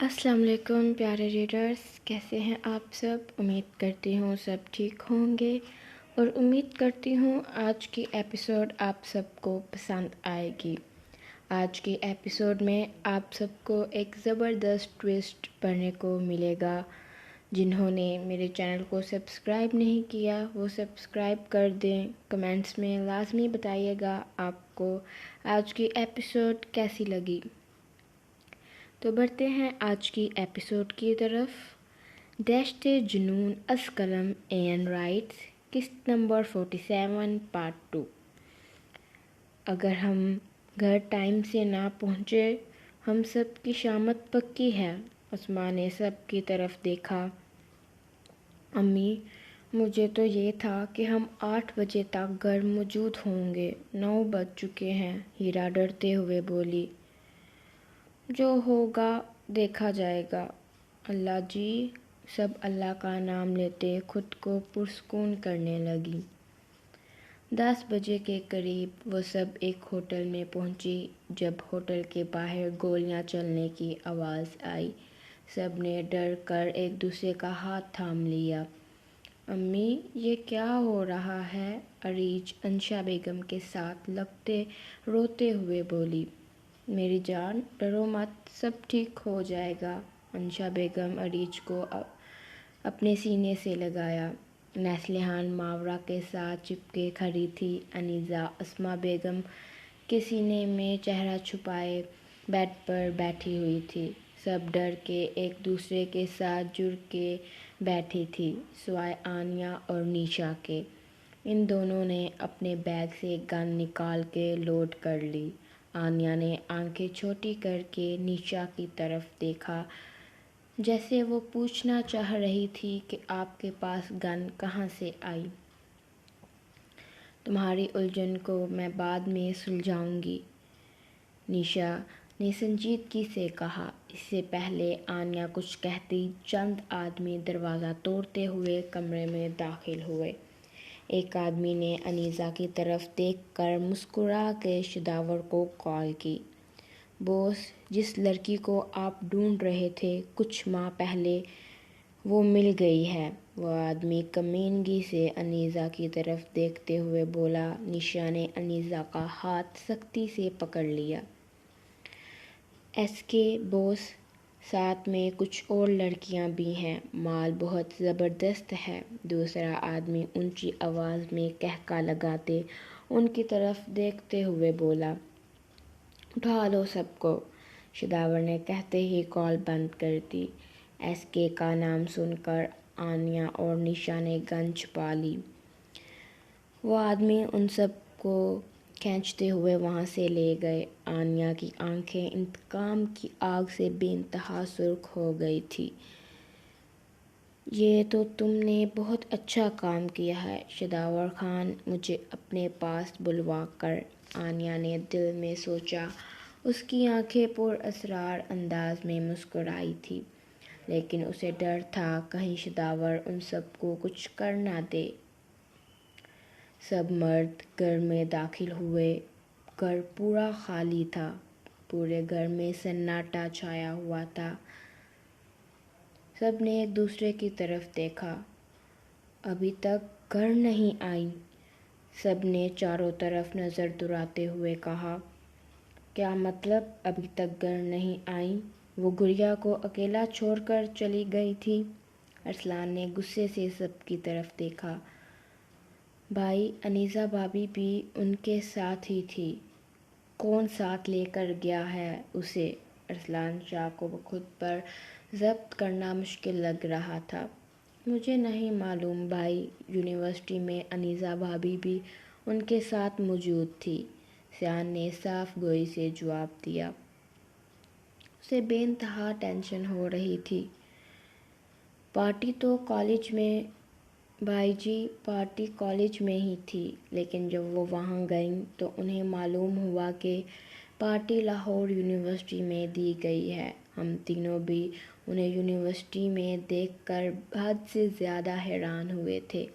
السلام علیکم پیارے ریڈرز، کیسے ہیں آپ سب؟ امید کرتی ہوں سب ٹھیک ہوں گے اور امید کرتی ہوں آج کی ایپیسوڈ آپ سب کو پسند آئے گی۔ آج کی ایپیسوڈ میں آپ سب کو ایک زبردست ٹویسٹ پڑھنے کو ملے گا۔ جنہوں نے میرے چینل کو سبسکرائب نہیں کیا وہ سبسکرائب کر دیں۔ کمنٹس میں لازمی بتائیے گا آپ کو آج کی ایپیسوڈ کیسی لگی۔ تو بڑھتے ہیں آج کی ایپیسوڈ کی طرف۔ دشت جنون از قلم این رائٹس، قسط نمبر 47 پارٹ 2۔ اگر ہم گھر ٹائم سے نہ پہنچے، ہم سب کی شامت پکی ہے۔ اسما نے سب کی طرف دیکھا۔ امی، مجھے تو یہ تھا کہ ہم 8 بجے تک گھر موجود ہوں گے، 9 بج چکے ہیں، ہیرا ڈرتے ہوئے بولی۔ جو ہوگا دیکھا جائے گا، اللہ جی۔ سب اللہ کا نام لیتے خود کو پرسکون کرنے لگی۔ 10 بجے کے قریب وہ سب ایک ہوٹل میں پہنچی۔ جب ہوٹل کے باہر گولیاں چلنے کی آواز آئی، سب نے ڈر کر ایک دوسرے کا ہاتھ تھام لیا۔ امی، یہ کیا ہو رہا ہے؟ عریج انشا بیگم کے ساتھ لگتے روتے ہوئے بولی۔ میری جان، ڈرو مت، سب ٹھیک ہو جائے گا۔ انشا بیگم عریج کو اپنے سینے سے لگایا۔ نسلیحان ماورا کے ساتھ چپکے کھڑی تھی۔ انیزہ اسما بیگم کے سینے میں چہرہ چھپائے بیڈ پر بیٹھی ہوئی تھی۔ سب ڈر کے ایک دوسرے کے ساتھ جڑ کے بیٹھی تھی سوائے آنیا اور نیشا کے۔ ان دونوں نے اپنے بیگ سے گن نکال کے لوڈ کر لی۔ آنیا نے آنکھیں چھوٹی کر کے نیشا کی طرف دیکھا، جیسے وہ پوچھنا چاہ رہی تھی کہ آپ کے پاس گن کہاں سے آئی؟ تمہاری الجھن کو میں بعد میں سلجھاؤں گی، نیشا نے سنجیدگی سے کہا۔ اس سے پہلے آنیا کچھ کہتی، چند آدمی دروازہ توڑتے ہوئے کمرے میں داخل ہوئے۔ ایک آدمی نے انیزہ کی طرف دیکھ کر مسکرا کے شداور کو کال کی۔ بوس، جس لڑکی کو آپ ڈھونڈ رہے تھے کچھ ماہ پہلے، وہ مل گئی ہے، وہ آدمی کمینگی سے انیزہ کی طرف دیکھتے ہوئے بولا۔ نیشا نے انیزہ کا ہاتھ سختی سے پکڑ لیا۔ ایس کے بوس، ساتھ میں کچھ اور لڑکیاں بھی ہیں، مال بہت زبردست ہے، دوسرا آدمی اونچی آواز میں قہقہ لگاتے ان کی طرف دیکھتے ہوئے بولا۔ اٹھا لو سب کو، شداور نے کہتے ہی کال بند کر دی۔ ایس کے کا نام سن کر آنیا اور نیشا نے گن چھپا لی۔ وہ آدمی ان سب کو کھینچتے ہوئے وہاں سے لے گئے۔ آنیا کی آنکھیں انتقام کی آگ سے بے انتہا سرخ ہو گئی تھیں۔ یہ تو تم نے بہت اچھا کام کیا ہے شداور خان، مجھے اپنے پاس بلوا کر، آنیا نے دل میں سوچا۔ اس کی آنکھیں پر اسرار انداز میں مسکرائی تھیں، لیکن اسے ڈر تھا کہیں شداور ان سب کو کچھ کر نہ دے۔ سب مرد گھر میں داخل ہوئے۔ گھر پورا خالی تھا، پورے گھر میں سناٹا چھایا ہوا تھا۔ سب نے ایک دوسرے کی طرف دیکھا۔ ابھی تک گھر نہیں آئی؟ سب نے چاروں طرف نظر دوڑاتے ہوئے کہا۔ کیا مطلب ابھی تک گھر نہیں آئی؟ وہ گڑیا کو اکیلا چھوڑ کر چلی گئی تھی؟ ارسلان نے غصے سے سب کی طرف دیکھا۔ بھائی، انیزہ بھابی بھی ان کے ساتھ ہی تھی، کون ساتھ لے کر گیا ہے اسے؟ ارسلان شاہ کو خود پر ضبط کرنا مشکل لگ رہا تھا۔ مجھے نہیں معلوم بھائی، یونیورسٹی میں انیزہ بھابی بھی ان کے ساتھ موجود تھی، سیان نے صاف گوئی سے جواب دیا۔ اسے بے انتہا ٹینشن ہو رہی تھی۔ پارٹی تو کالج میں بھائی جی، پارٹی کالج میں ہی تھی، لیکن جب وہ وہاں گئیں تو انہیں معلوم ہوا کہ پارٹی لاہور یونیورسٹی میں دی گئی ہے۔ ہم تینوں بھی انہیں یونیورسٹی میں دیکھ کر حد سے زیادہ حیران ہوئے تھے۔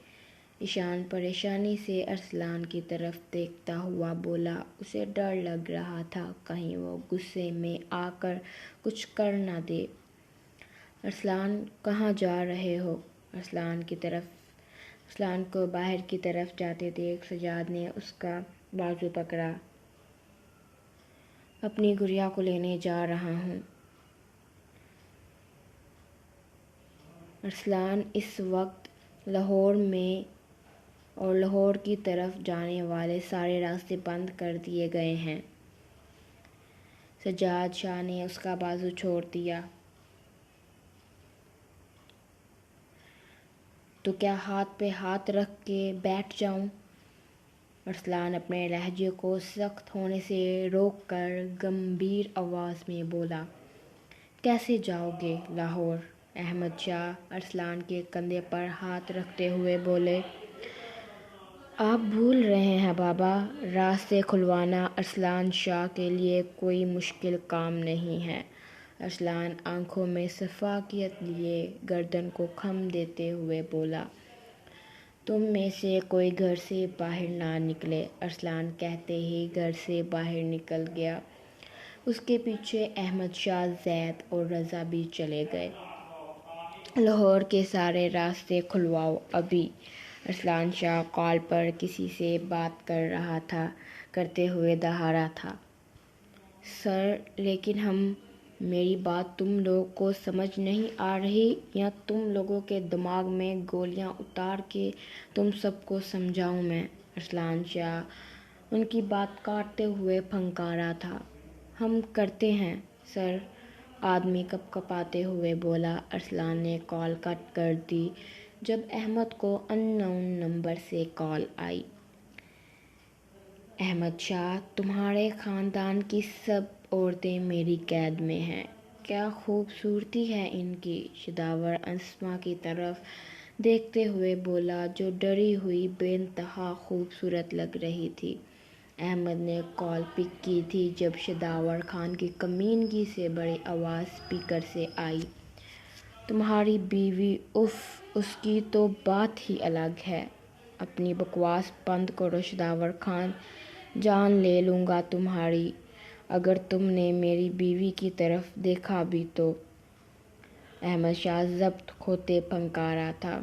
ایشان پریشانی سے ارسلان کی طرف دیکھتا ہوا بولا۔ اسے ڈر لگ رہا تھا کہیں وہ غصے میں آ کر کچھ کر نہ دے۔ ارسلان کہاں جا رہے ہو؟ ارسلان کو باہر کی طرف جاتے دیکھ سجاد نے اس کا بازو پکڑا۔ اپنی گڑیا کو لینے جا رہا ہوں۔ ارسلان اس وقت لاہور میں اور لاہور کی طرف جانے والے سارے راستے بند کر دیے گئے ہیں۔ سجاد شاہ نے اس کا بازو چھوڑ دیا۔ تو کیا ہاتھ پہ ہاتھ رکھ کے بیٹھ جاؤں؟ ارسلان اپنے لہجے کو سخت ہونے سے روک کر گمبھیر آواز میں بولا۔ کیسے جاؤ گے لاہور؟ احمد شاہ ارسلان کے کندھے پر ہاتھ رکھتے ہوئے بولے۔ آپ بھول رہے ہیں بابا، راستے کھلوانا ارسلان شاہ کے لیے کوئی مشکل کام نہیں ہے۔ ارسلان آنکھوں میں شفقت لیے گردن کو خم دیتے ہوئے بولا۔ تم میں سے کوئی گھر سے باہر نہ نکلے۔ ارسلان کہتے ہی گھر سے باہر نکل گیا۔ اس کے پیچھے احمد شاہ، زید اور رضا بھی چلے گئے۔ لاہور کے سارے راستے کھلواؤ ابھی۔ ارسلان شاہ کال پر کسی سے بات کرتے ہوئے دہرا تھا۔ سر لیکن میری بات تم لوگوں کو سمجھ نہیں آ رہی، یا تم لوگوں کے دماغ میں گولیاں اتار کے تم سب کو سمجھاؤں میں؟ ارسلان شاہ ان کی بات کاٹتے ہوئے پھنکارا تھا۔ ہم کرتے ہیں سر، آدمی کپ کپاتے ہوئے بولا۔ ارسلان نے کال کٹ کر دی جب احمد کو ان نون نمبر سے کال آئی۔ احمد شاہ، تمہارے خاندان کی سب عورتیں میری قید میں ہیں۔ کیا خوبصورتی ہے ان کی، شداور اسما کی طرف دیکھتے ہوئے بولا، جو ڈری ہوئی بے انتہا خوبصورت لگ رہی تھی۔ احمد نے کال پک کی تھی جب شداور خان کی کمینگی سے بڑی آواز اسپیکر سے آئی۔ تمہاری بیوی، اف، اس کی تو بات ہی الگ ہے۔ اپنی بکواس بند کرو شداور خان، جان لے لوں گا تمہاری اگر تم نے میری بیوی کی طرف دیکھا بھی تو۔ احمد شاہ ضبط کھوتے پھنکارا تھا۔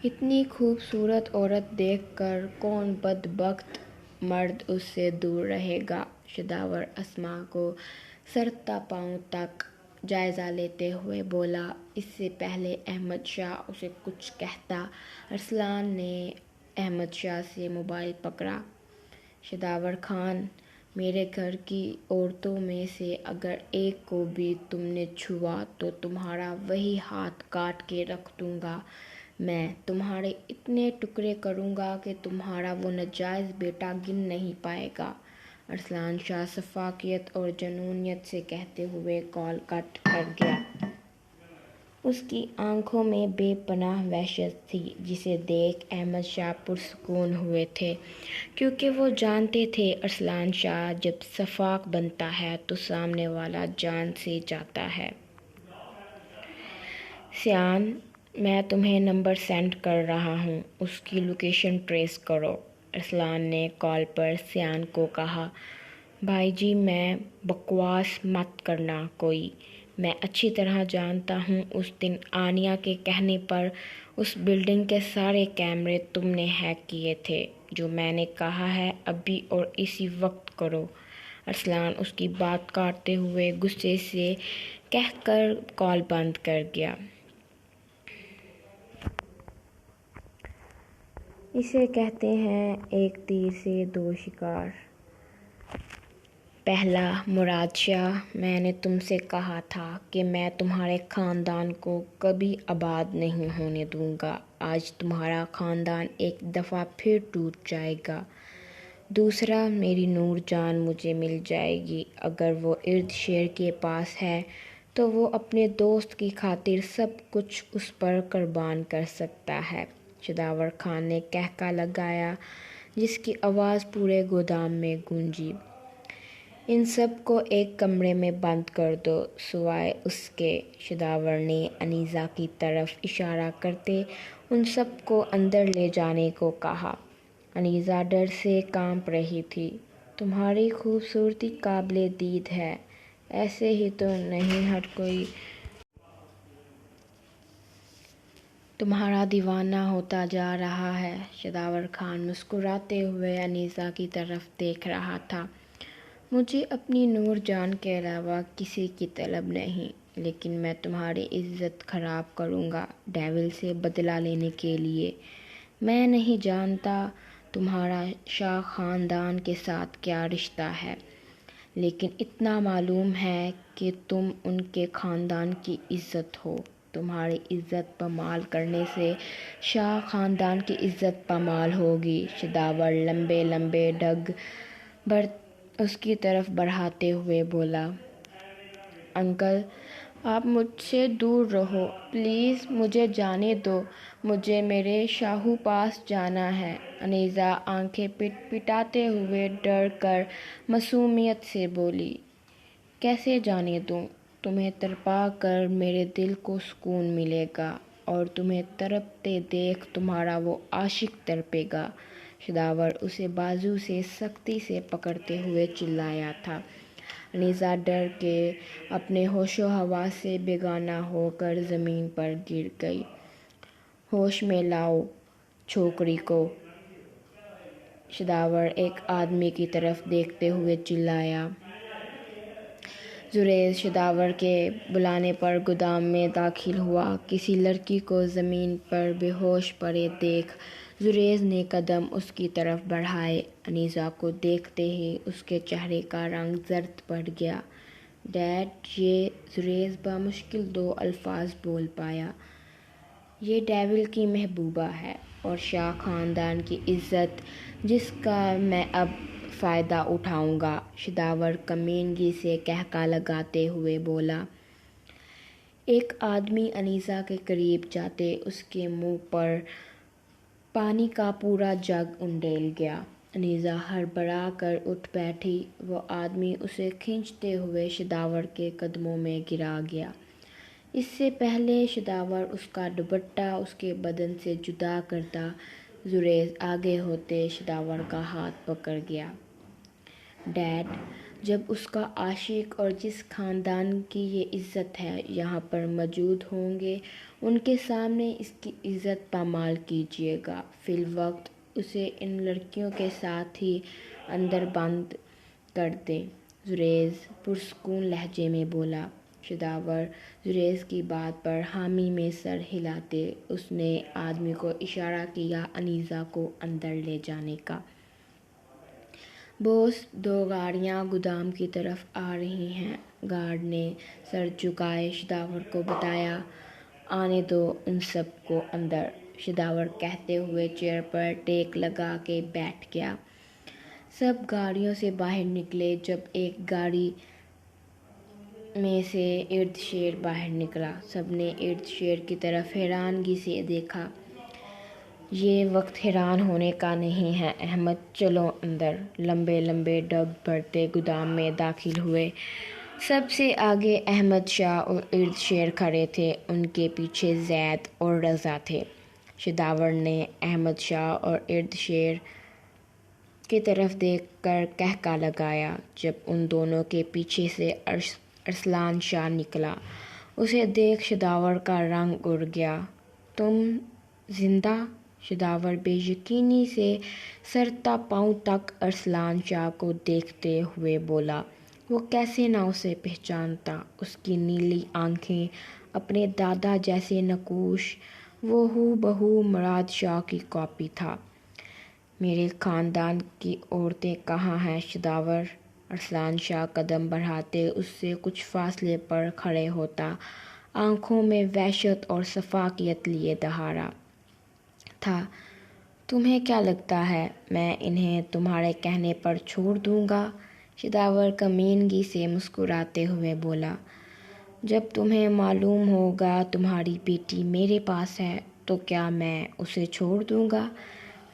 اتنی خوبصورت عورت دیکھ کر کون بدبخت مرد اس سے دور رہے گا؟ شداور اسما کو سر تا پاؤں تک جائزہ لیتے ہوئے بولا۔ اس سے پہلے احمد شاہ اسے کچھ کہتا، ارسلان نے احمد شاہ سے موبائل پکڑا۔ شداور خان، میرے گھر کی عورتوں میں سے اگر ایک کو بھی تم نے چھوا تو تمہارا وہی ہاتھ کاٹ کے رکھ دوں گا۔ میں تمہارے اتنے ٹکڑے کروں گا کہ تمہارا وہ ناجائز بیٹا گن نہیں پائے گا۔ ارسلان شاہ شفقت اور جنونیت سے کہتے ہوئے کال کٹ کر گیا۔ اس کی آنکھوں میں بے پناہ وحشت تھی جسے دیکھ احمد شاہ پرسکون ہوئے تھے، کیونکہ وہ جانتے تھے ارسلان شاہ جب شفاق بنتا ہے تو سامنے والا جان سے جاتا ہے۔ سیان، میں تمہیں نمبر سینڈ کر رہا ہوں، اس کی لوکیشن ٹریس کرو۔ ارسلان نے کال پر سیان کو کہا۔ بھائی جی، میں بکواس مت کرنا کوئی، میں اچھی طرح جانتا ہوں اس دن آنیہ کے کہنے پر اس بلڈنگ کے سارے کیمرے تم نے ہیک کیے تھے۔ جو میں نے کہا ہے ابھی اور اسی وقت کرو۔ ارسلان اس کی بات کاٹتے ہوئے غصے سے کہہ کر کال بند کر گیا۔ اسے کہتے ہیں ایک تیر سے دو شکار۔ پہلا، مراد شاہ، میں نے تم سے کہا تھا کہ میں تمہارے خاندان کو کبھی آباد نہیں ہونے دوں گا۔ آج تمہارا خاندان ایک دفعہ پھر ٹوٹ جائے گا۔ دوسرا، میری نور جان مجھے مل جائے گی۔ اگر وہ ارد شیر کے پاس ہے تو وہ اپنے دوست کی خاطر سب کچھ اس پر قربان کر سکتا ہے۔ شداور خان نے قہقہہ لگایا جس کی آواز پورے گودام میں گونجی۔ ان سب کو ایک کمرے میں بند کر دو سوائے اس کے۔ شداور نے انیزہ کی طرف اشارہ کرتے ان سب کو اندر لے جانے کو کہا۔ انیزہ ڈر سے کانپ رہی تھی۔ تمہاری خوبصورتی قابل دید ہے، ایسے ہی تو نہیں، ہر کوئی تمہارا دیوانہ ہوتا جا رہا ہے۔ شداور خان مسکراتے ہوئے انیسہ کی طرف دیکھ رہا تھا۔ مجھے اپنی نور جان کے علاوہ کسی کی طلب نہیں، لیکن میں تمہاری عزت خراب کروں گا ڈیول سے بدلہ لینے کے لیے۔ میں نہیں جانتا تمہارا شاہ خاندان کے ساتھ کیا رشتہ ہے، لیکن اتنا معلوم ہے کہ تم ان کے خاندان کی عزت ہو۔ تمہاری عزت پامال کرنے سے شاہ خاندان کی عزت پامال ہوگی۔ شداور لمبے لمبے ڈگ اس کی طرف بڑھاتے ہوئے بولا، انکل آپ مجھ سے دور رہو، پلیز مجھے جانے دو، مجھے میرے شاہو پاس جانا ہے۔ انیسہ آنکھیں پٹ پٹاتے ہوئے ڈر کر معصومیت سے بولی، کیسے جانے دوں؟ تمہیں تڑپا کر میرے دل کو سکون ملے گا، اور تمہیں تڑپتے دیکھ تمہارا وہ عاشق تڑپے گا۔ شداور اسے بازو سے سختی سے پکڑتے ہوئے چلایا تھا۔ انیسہ ڈر کے اپنے ہوش و حواس سے بیگانہ ہو کر زمین پر گر گئی۔ ہوش میں لاؤ چھوکری کو! شداور ایک آدمی کی طرف دیکھتے ہوئے چلایا۔ زریز شداور کے بلانے پر گودام میں داخل ہوا۔ کسی لڑکی کو زمین پر بے ہوش پڑے دیکھ زریز نے قدم اس کی طرف بڑھائے۔ انیسہ کو دیکھتے ہی اس کے چہرے کا رنگ زرد پڑ گیا۔ ڈیڈ، یہ زریز بامشکل دو الفاظ بول پایا۔ یہ ڈیول کی محبوبہ ہے اور شاہ خاندان کی عزت جس کا میں اب فائدہ اٹھاؤں گا۔ شداور کمینگی سے قہقہ لگاتے ہوئے بولا۔ ایک آدمی انیسہ کے قریب جاتے اس کے منہ پر پانی کا پورا جگ انڈیل گیا۔ انیسہ ہڑبڑا کر اٹھ بیٹھی۔ وہ آدمی اسے کھینچتے ہوئے شداور کے قدموں میں گرا گیا۔ اس سے پہلے شداور اس کا دوپٹہ اس کے بدن سے جدا کرتا، زریز آگے ہوتے شداور کا ہاتھ پکڑ گیا۔ ڈیڈ، جب اس کا عاشق اور جس خاندان کی یہ عزت ہے یہاں پر موجود ہوں گے، ان کے سامنے اس کی عزت پامال کیجیے گا۔ فی الوقت اسے ان لڑکیوں کے ساتھ ہی اندر بند کر دیں، زریز پرسکون لہجے میں بولا۔ شداور زریز کی بات پر حامی میں سر ہلاتے اس نے آدمی کو اشارہ کیا انیسہ کو اندر لے جانے کا۔ بوس، دو گاڑیاں گودام کی طرف آ رہی ہیں، گارڈ نے سر جھکائے شداور کو بتایا۔ آنے دو ان سب کو اندر، شداور کہتے ہوئے چیئر پر ٹیک لگا کے بیٹھ گیا۔ سب گاڑیوں سے باہر نکلے۔ جب ایک گاڑی میں سے اردشیر باہر نکلا، سب نے اردشیر کی طرف حیرانگی سے دیکھا۔ یہ وقت حیران ہونے کا نہیں ہے احمد، چلو اندر۔ لمبے لمبے ڈگ بھرتے گودام میں داخل ہوئے۔ سب سے آگے احمد شاہ اور اردشیر کھڑے تھے، ان کے پیچھے زید اور رضا تھے۔ شداور نے احمد شاہ اور اردشیر کی طرف دیکھ کر قہقہ لگایا۔ جب ان دونوں کے پیچھے سے ارسلان شاہ نکلا، اسے دیکھ شداور کا رنگ اڑ گیا۔ تم زندہ؟ شداور بے یقینی سے سر تا پاؤں تک ارسلان شاہ کو دیکھتے ہوئے بولا۔ وہ کیسے نہ اسے پہچانتا، اس کی نیلی آنکھیں، اپنے دادا جیسے نقوش، وہ ہو بہو مراد شاہ کی کاپی تھا۔ میرے خاندان کی عورتیں کہاں ہیں شداور؟ ارسلان شاہ قدم بڑھاتے اس سے کچھ فاصلے پر کھڑے ہوتا، آنکھوں میں وحشت اور شفقت لیے دہرا تھا۔ تمہیں کیا لگتا ہے میں انہیں تمہارے کہنے پر چھوڑ دوں گا؟ شداور کمینگی سے مسکراتے ہوئے بولا۔ جب تمہیں معلوم ہوگا تمہاری بیٹی میرے پاس ہے تو کیا میں اسے چھوڑ دوں گا؟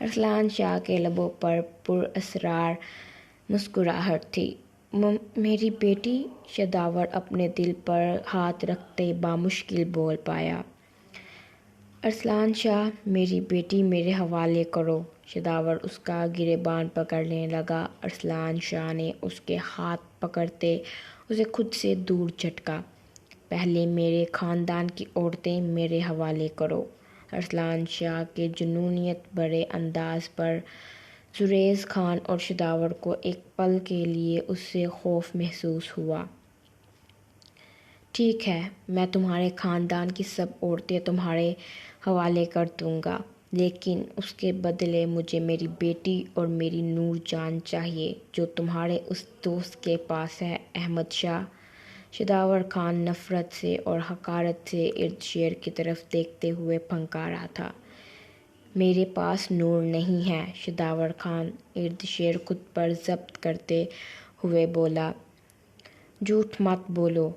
ارسلان شاہ کے لبوں پر پراسرار مسکراہٹ تھی۔ میری بیٹی؟ شداور اپنے دل پر ہاتھ رکھتے بامشکل بول پایا۔ ارسلان شاہ، میری بیٹی میرے حوالے کرو۔ شداور اس کا گریبان پکڑنے لگا۔ ارسلان شاہ نے اس کے ہاتھ پکڑتے اسے خود سے دور جھٹکا۔ پہلے میرے خاندان کی عورتیں میرے حوالے کرو۔ ارسلان شاہ کے جنونیت بھرے انداز پر زریز خان اور شداور کو ایک پل کے لیے اس سے خوف محسوس ہوا۔ ٹھیک ہے، میں تمہارے خاندان کی سب عورتیں تمہارے حوالے کر دوں گا، لیکن اس کے بدلے مجھے میری بیٹی اور میری نور جان چاہیے جو تمہارے اس دوست کے پاس ہے، احمد شاہ۔ شداور خان نفرت سے اور حقارت سے اردشیر کی طرف دیکھتے ہوئے پھنکا رہا تھا۔ میرے پاس نور نہیں ہے، شداور خان اردشیر خود پر ضبط کرتے ہوئے بولا۔ جھوٹ مت بولو،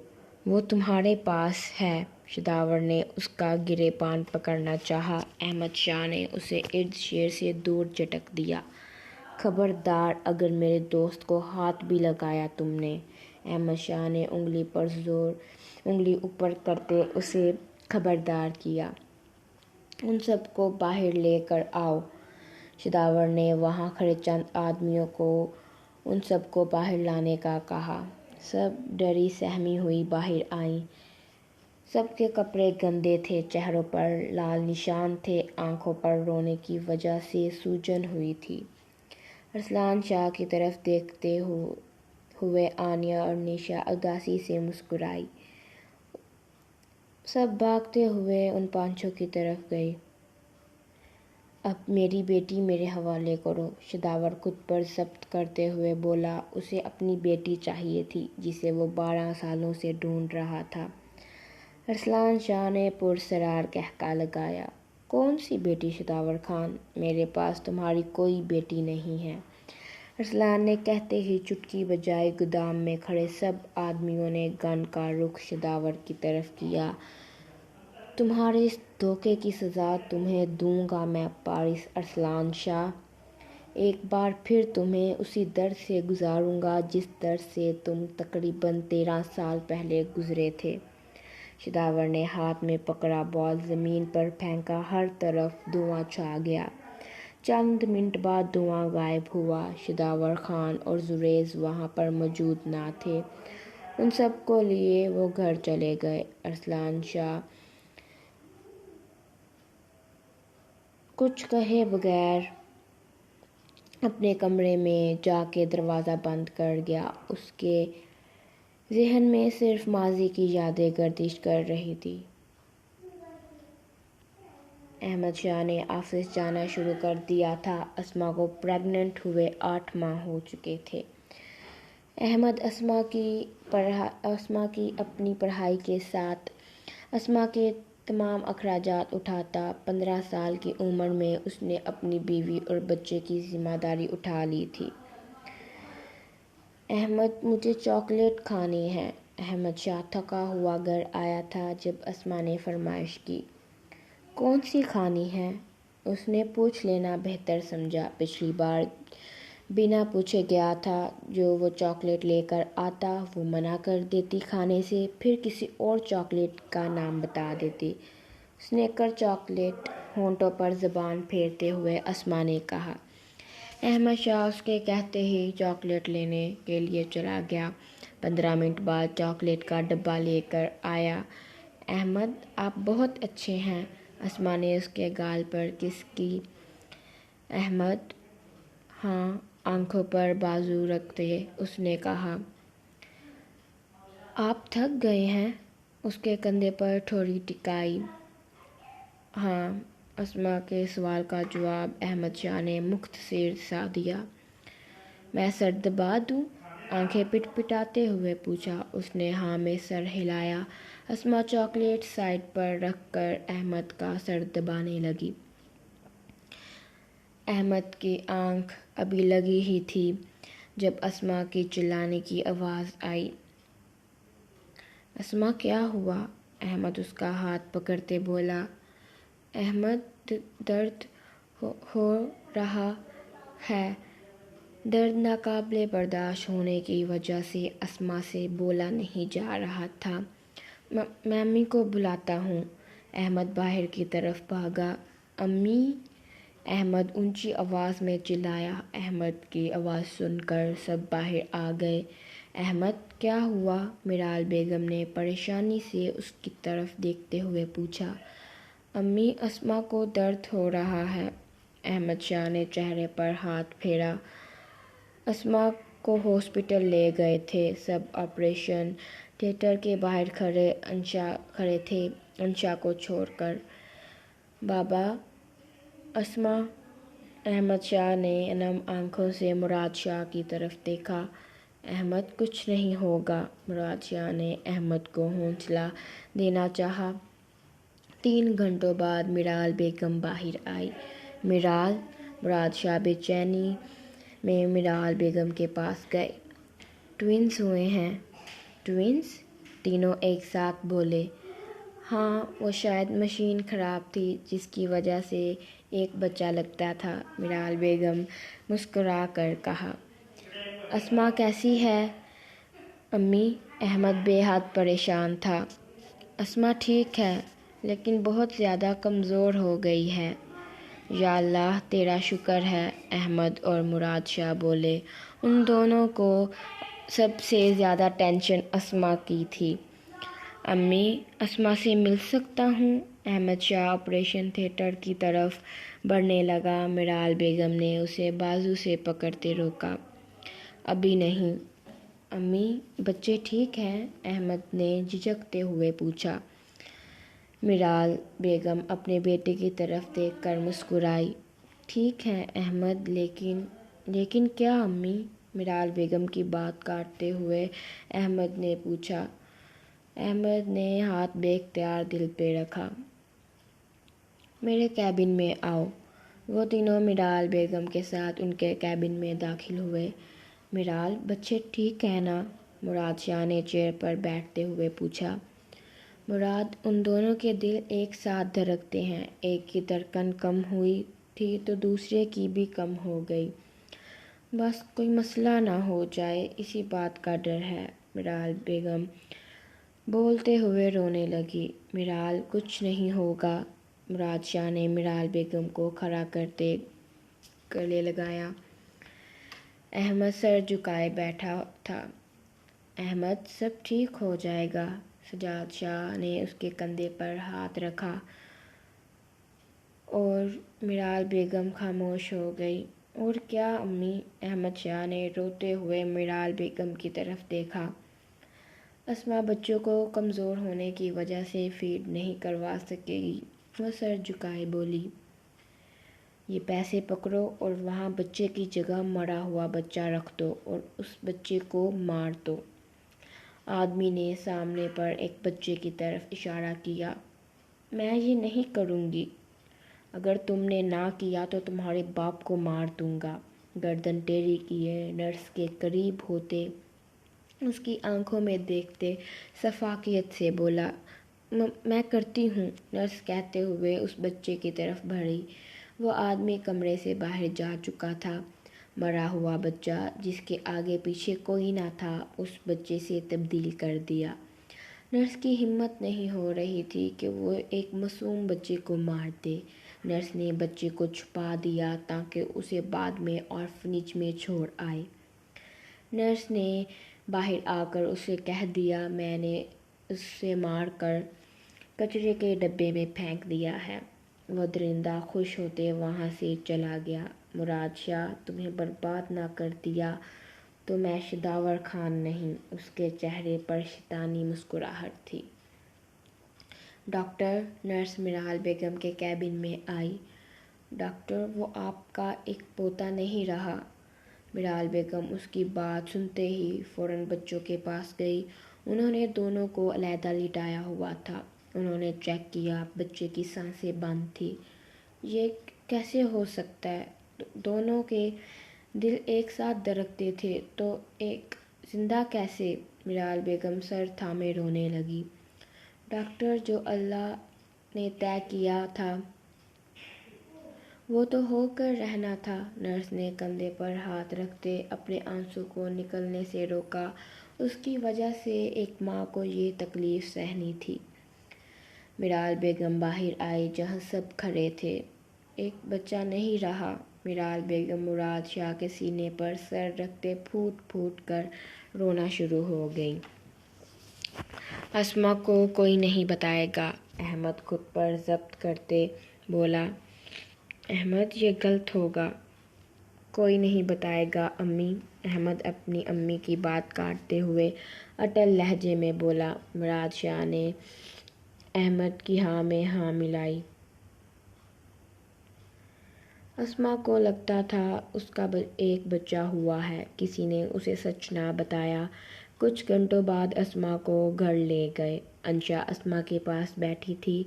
وہ تمہارے پاس ہے۔ شداور نے اس کا گریبان پکڑنا چاہا۔ احمد شاہ نے اسے اردشیر سے دور جھٹک دیا۔ خبردار، اگر میرے دوست کو ہاتھ بھی لگایا تم نے۔ احمد شاہ نے انگلی اوپر کرتے اسے خبردار کیا۔ ان سب کو باہر لے کر آؤ۔ شداور نے وہاں کھڑے چند آدمیوں کو ان سب کو باہر لانے کا کہا۔ سب ڈری سہمی ہوئی باہر آئیں۔ سب کے کپڑے گندے تھے، چہروں پر لال نشان تھے، آنکھوں پر رونے کی وجہ سے سوجن ہوئی تھی۔ ارسلان شاہ کی طرف دیکھتے ہوئے آنیہ اور نشا اداسی سے مسکرائی۔ سب بھاگتے ہوئے ان پانچوں کی طرف گئے۔ اب میری بیٹی میرے حوالے کرو، شداور خود پر ضبط کرتے ہوئے بولا۔ اسے اپنی بیٹی چاہیے تھی جسے وہ 12 سالوں سے ڈھونڈ رہا تھا۔ ارسلان شاہ نے پرسرار قہقہہ لگایا۔ کون سی بیٹی شداور خان؟ میرے پاس تمہاری کوئی بیٹی نہیں ہے۔ ارسلان نے کہتے ہی چٹکی بجائی۔ گودام میں کھڑے سب آدمیوں نے گن کا رخ شداور کی طرف کیا۔ تمہارے اس دھوکے کی سزا تمہیں دوں گا میں وارث ارسلان شاہ۔ ایک بار پھر تمہیں اسی در سے گزاروں گا جس در سے تم تقریباً 13 سال پہلے گزرے تھے۔ شداور نے ہاتھ میں پکڑا بال زمین پر پھینکا، ہر طرف دھواں چھا گیا۔ چند منٹ بعد دھواں غائب ہوا۔ شداور خان اور زریز وہاں پر موجود نہ تھے۔ ان سب کو لیے وہ گھر چلے گئے۔ ارسلان شاہ کچھ کہے بغیر اپنے کمرے میں جا کے دروازہ بند کر گیا۔ اس کے ذہن میں صرف ماضی کی یادیں گردش کر رہی تھیں۔ احمد شاہ نے آفس جانا شروع کر دیا تھا۔ اسما کو پریگننٹ ہوئے 8 ماہ ہو چکے تھے۔ احمد اسما کی اپنی پڑھائی کے ساتھ اسما کے تمام اخراجات اٹھاتا۔ 15 سال کی عمر میں اس نے اپنی بیوی اور بچے کی ذمہ داری اٹھا لی تھی۔ احمد، مجھے چاکلیٹ کھانی ہے۔ احمد شاہ تھکا ہوا گھر آیا تھا جب اسما نے فرمائش کی۔ کون سی کھانی ہے؟ اس نے پوچھ لینا بہتر سمجھا۔ پچھلی بار بنا پوچھے گیا تھا۔ جو وہ چاکلیٹ لے کر آتا وہ منع کر دیتی کھانے سے، پھر کسی اور چاکلیٹ کا نام بتا دیتی۔ سنیکر چاکلیٹ، ہونٹوں پر زبان پھیرتے ہوئے اسما نے کہا۔ احمد شاہ اس کے کہتے ہی چاکلیٹ لینے کے لیے چلا گیا۔ 15 منٹ بعد چاکلیٹ کا ڈبہ لے کر آیا۔ احمد، آپ بہت اچھے ہیں۔ اسما نے اس کے گال پر کس کی۔ احمد، ہاں، آنکھوں پر بازو رکھتے اس نے کہا۔ آپ تھک گئے ہیں؟ اس کے کندھے پر ٹھوڑی ٹکائی۔ ہاں، اسما کے سوال کا جواب احمد شاہ نے مختصر سا دیا۔ میں سر دبا دوں؟ آنکھیں پٹ پٹاتے ہوئے پوچھا۔ اس نے ہاں میں سر ہلایا۔ اسما چاکلیٹ سائیڈ پر رکھ کر احمد کا سر دبانے لگی۔ احمد کی آنکھ ابھی لگی ہی تھی جب اسما کی چلانے کی آواز آئی۔ اسما، کیا ہوا؟ احمد اس کا ہاتھ پکڑتے بولا۔ احمد، درد ہو رہا ہے۔ درد ناقابل برداشت ہونے کی وجہ سے اسما سے بولا نہیں جا رہا تھا۔ میں امی کو بلاتا ہوں۔ احمد باہر کی طرف بھاگا۔ امی؟ احمد اونچی آواز میں چلایا۔ احمد کی آواز سن کر سب باہر آ گئے۔ احمد کیا ہوا؟ میرال بیگم نے پریشانی سے اس کی طرف دیکھتے ہوئے پوچھا۔ امی، اسما کو درد ہو رہا ہے۔ احمد شاہ نے چہرے پر ہاتھ پھیرا۔ اسما کو ہاسپٹل لے گئے تھے۔ سب آپریشن تھیٹر کے باہر کھڑے تھے انشا کو چھوڑ کر۔ بابا، اسما؟ احمد شاہ نے نم آنکھوں سے مراد شاہ کی طرف دیکھا۔ احمد، کچھ نہیں ہوگا۔ مراد شاہ نے احمد کو حوصلہ دینا چاہا۔ 3 گھنٹوں بعد میرال بیگم باہر آئی۔ میرال؟ مراد شاہ بے چینی میں میرال بیگم کے پاس گئے۔ ٹوئنز ہوئے ہیں؟ ٹوئنز؟ تینوں ایک ساتھ بولے۔ ہاں، وہ شاید مشین خراب تھی جس کی وجہ سے ایک بچہ لگتا تھا، میرال بیگم مسکرا کر کہا۔ اسما کیسی ہے؟ امی، احمد بے حد پریشان تھا۔ اسما ٹھیک ہے لیکن بہت زیادہ کمزور ہو گئی ہے۔ یا اللہ، تیرا شکر ہے، احمد اور مراد شاہ بولے۔ ان دونوں کو سب سے زیادہ ٹینشن اسما کی تھی۔ امی، اسما سے مل سکتا ہوں؟ احمد شاہ آپریشن تھیٹر کی طرف بڑھنے لگا۔ میرال بیگم نے اسے بازو سے پکڑتے روکا۔ ابھی نہیں۔ امی، بچے ٹھیک ہیں؟ احمد نے جھجکتے ہوئے پوچھا۔ میرال بیگم اپنے بیٹے کی طرف دیکھ کر مسکرائی۔ ٹھیک ہے احمد، لیکن کیا امی؟ میرال بیگم کی بات کاٹتے ہوئے احمد نے پوچھا۔ احمد نے ہاتھ بے اختیار دل پہ رکھا۔ میرے کیبن میں آؤ۔ وہ تینوں میرال بیگم کے ساتھ ان کے کیبن میں داخل ہوئے۔ میرال، بچے ٹھیک ہیں نا؟ مراد شاہ نے چیئر پر بیٹھتے ہوئے پوچھا۔ مراد، ان دونوں کے دل ایک ساتھ دھڑکتے ہیں۔ ایک کی دھڑکن کم ہوئی تھی تو دوسرے کی بھی کم ہو گئی۔ بس کوئی مسئلہ نہ ہو جائے، اسی بات کا ڈر ہے۔ میرال بیگم بولتے ہوئے رونے لگی۔ میرال، کچھ نہیں ہوگا۔ مراد شاہ نے میرال بیگم کو کھڑا کرتے گلے لگایا۔ احمد سر جھکائے بیٹھا تھا۔ احمد، سب ٹھیک ہو جائے گا۔ سجاد شاہ نے اس کے کندھے پر ہاتھ رکھا اور میرال بیگم خاموش ہو گئی۔ اور کیا امی؟ احمد شاہ نے روتے ہوئے میرال بیگم کی طرف دیکھا۔ اسما بچوں کو کمزور ہونے کی وجہ سے فیڈ نہیں کروا سکے گی۔ وہ سر جھکائے بولی۔ یہ پیسے پکڑو اور وہاں بچے کی جگہ مرا ہوا بچہ رکھ دو اور اس بچے کو مار دو۔ آدمی نے سامنے پر ایک بچے کی طرف اشارہ کیا۔ میں یہ نہیں کروں گی۔ اگر تم نے نہ کیا تو تمہارے باپ کو مار دوں گا۔ گردن ٹیڑھی کیے نرس کے قریب ہوتے اس کی آنکھوں میں دیکھتے شفقت سے بولا۔ میں کرتی ہوں، نرس کہتے ہوئے اس بچے کی طرف بڑھی۔ وہ آدمی کمرے سے باہر جا چکا تھا۔ مرا ہوا بچہ جس کے آگے پیچھے کوئی نہ تھا اس بچے سے تبدیل کر دیا۔ نرس کی ہمت نہیں ہو رہی تھی کہ وہ ایک معصوم بچے کو مار دے۔ نرس نے بچے کو چھپا دیا تاکہ اسے بعد میں آرفنیج میں چھوڑ آئے۔ نرس نے باہر آ کر اسے کہہ دیا، میں نے اسے مار کر کچرے کے ڈبے میں پھینک دیا ہے۔ وہ درندہ خوش ہوتے وہاں سے چلا گیا۔ مراد شاہ، تمہیں برباد نہ کر دیا تو میں شداور خان نہیں۔ اس کے چہرے پر شیطانی مسکراہٹ تھی۔ ڈاکٹر، نرس میرال بیگم کے کیبن میں آئی۔ ڈاکٹر، وہ آپ کا ایک پوتا نہیں رہا۔ میرال بیگم اس کی بات سنتے ہی فوراً بچوں کے پاس گئی۔ انہوں نے دونوں کو علیحدہ لٹایا ہوا تھا۔ انہوں نے چیک کیا، بچے کی سانسیں بند تھیں۔ یہ کیسے ہو سکتا ہے؟ دونوں کے دل ایک ساتھ دھڑکتے تھے تو ایک زندہ کیسے؟ میرال بیگم سر تھامے رونے لگی۔ ڈاکٹر، جو اللہ نے طے کیا تھا وہ تو ہو کر رہنا تھا۔ نرس نے کندھے پر ہاتھ رکھتے اپنے آنسوں کو نکلنے سے روکا۔ اس کی وجہ سے ایک ماں کو یہ تکلیف سہنی تھی۔ میرال بیگم باہر آئی جہاں سب کھڑے تھے۔ ایک بچہ نہیں رہا۔ میرال بیگم مراد شاہ کے سینے پر سر رکھتے پھوٹ پھوٹ کر رونا شروع ہو گئیں۔ اسما کو کوئی نہیں بتائے گا، احمد خود پر ضبط کرتے بولا۔ احمد یہ غلط ہوگا، کوئی نہیں بتائے گا امی۔ احمد اپنی امی کی بات کاٹتے ہوئے اٹل لہجے میں بولا۔ مراد شاہ نے احمد کی ہاں میں ہاں ملائی۔ اسما کو لگتا تھا اس کا ایک بچہ ہوا ہے، کسی نے اسے سچ نہ بتایا۔ کچھ گھنٹوں بعد اسما کو گھر لے گئے۔ انشا اسما کے پاس بیٹھی تھی